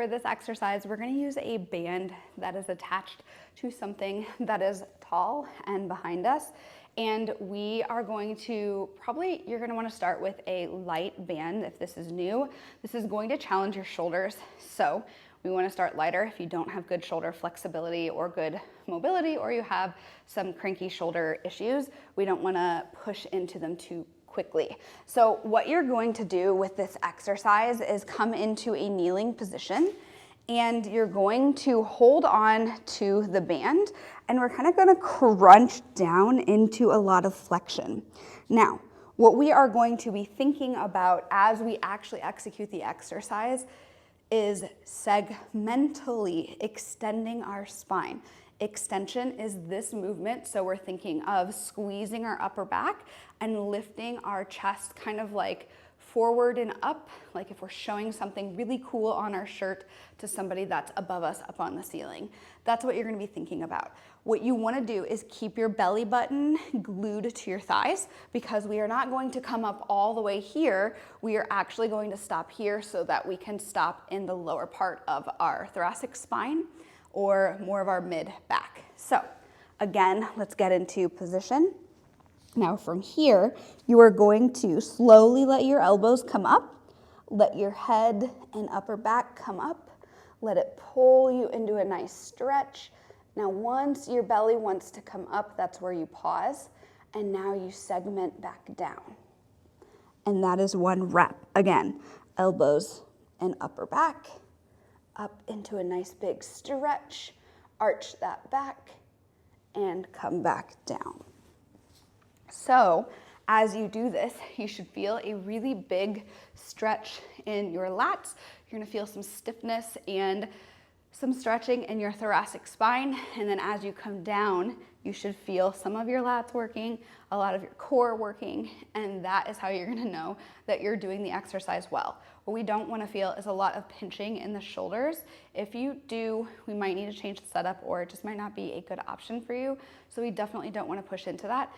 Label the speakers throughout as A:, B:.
A: For this exercise, we're going to use a band that is attached to something that is tall and behind us. And we are going to you're going to want to start with a light band if this is new. This is going to challenge your shoulders. So we want to start lighter if you don't have good shoulder flexibility or good mobility, or you have some cranky shoulder issues. We don't want to push into them too quickly. So what you're going to do with this exercise is come into a kneeling position, and you're going to hold on to the band, and we're kind of going to crunch down into a lot of flexion. Now, what we are going to be thinking about as we actually execute the exercise is segmentally extending our spine. Extension is this movement, so we're thinking of squeezing our upper back and lifting our chest kind of like forward and up, like if we're showing something really cool on our shirt to somebody that's above us up on the ceiling. That's what you're gonna be thinking about. What you wanna do is keep your belly button glued to your thighs, because we are not going to come up all the way here. We are actually going to stop here so that we can stop in the lower part of our thoracic spine, or more of our mid back. So again, let's get into position. Now from here, you are going to slowly let your elbows come up, let your head and upper back come up, let it pull you into a nice stretch. Now once your belly wants to come up, that's where you pause, and now you segment back down. And that is one rep. Again, elbows and upper back, up into a nice big stretch, arch that back, and come back down. So as you do this, you should feel a really big stretch in your lats. You're gonna feel some stiffness and some stretching in your thoracic spine. And then as you come down, you should feel some of your lats working, a lot of your core working, and that is how you're gonna know that you're doing the exercise well. What we don't wanna feel is a lot of pinching in the shoulders. If you do, we might need to change the setup, or it just might not be a good option for you. So we definitely don't wanna push into that.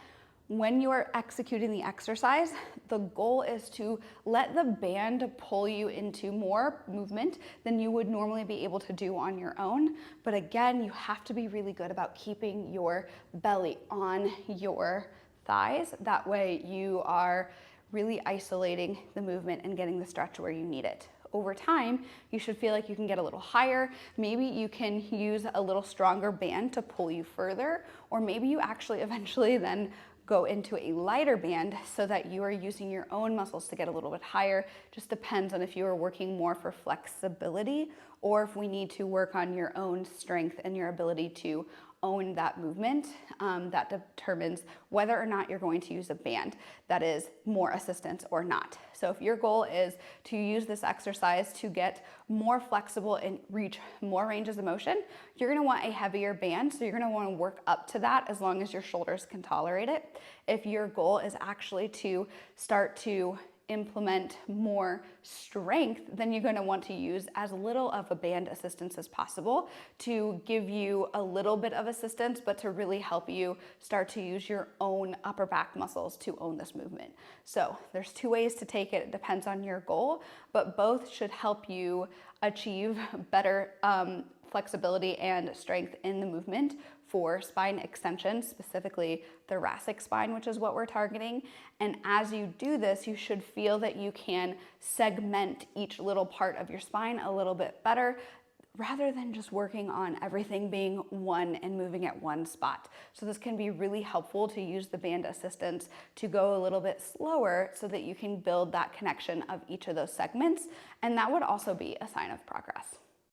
A: When you are executing the exercise, the goal is to let the band pull you into more movement than you would normally be able to do on your own. But again, you have to be really good about keeping your belly on your thighs. That way you are really isolating the movement and getting the stretch where you need it. Over time, you should feel like you can get a little higher. Maybe you can use a little stronger band to pull you further, or maybe you actually eventually then go into a lighter band so that you are using your own muscles to get a little bit higher. Just depends on if you are working more for flexibility, or if we need to work on your own strength and your ability to own that movement. That determines whether or not you're going to use a band that is more assistance or not. So if your goal is to use this exercise to get more flexible and reach more ranges of motion, you're gonna want a heavier band. So you're gonna wanna work up to that as long as your shoulders can tolerate it. If your goal is actually to start to implement more strength, then you're going to want to use as little of a band assistance as possible to give you a little bit of assistance, but to really help you start to use your own upper back muscles to own this movement. So there's two ways to take it. It depends on your goal, but both should help you achieve better flexibility and strength in the movement for spine extension, specifically thoracic spine, which is what we're targeting. And as you do this, you should feel that you can segment each little part of your spine a little bit better, rather than just working on everything being one and moving at one spot. So this can be really helpful to use the band assistance to go a little bit slower so that you can build that connection of each of those segments. And that would also be a sign of progress.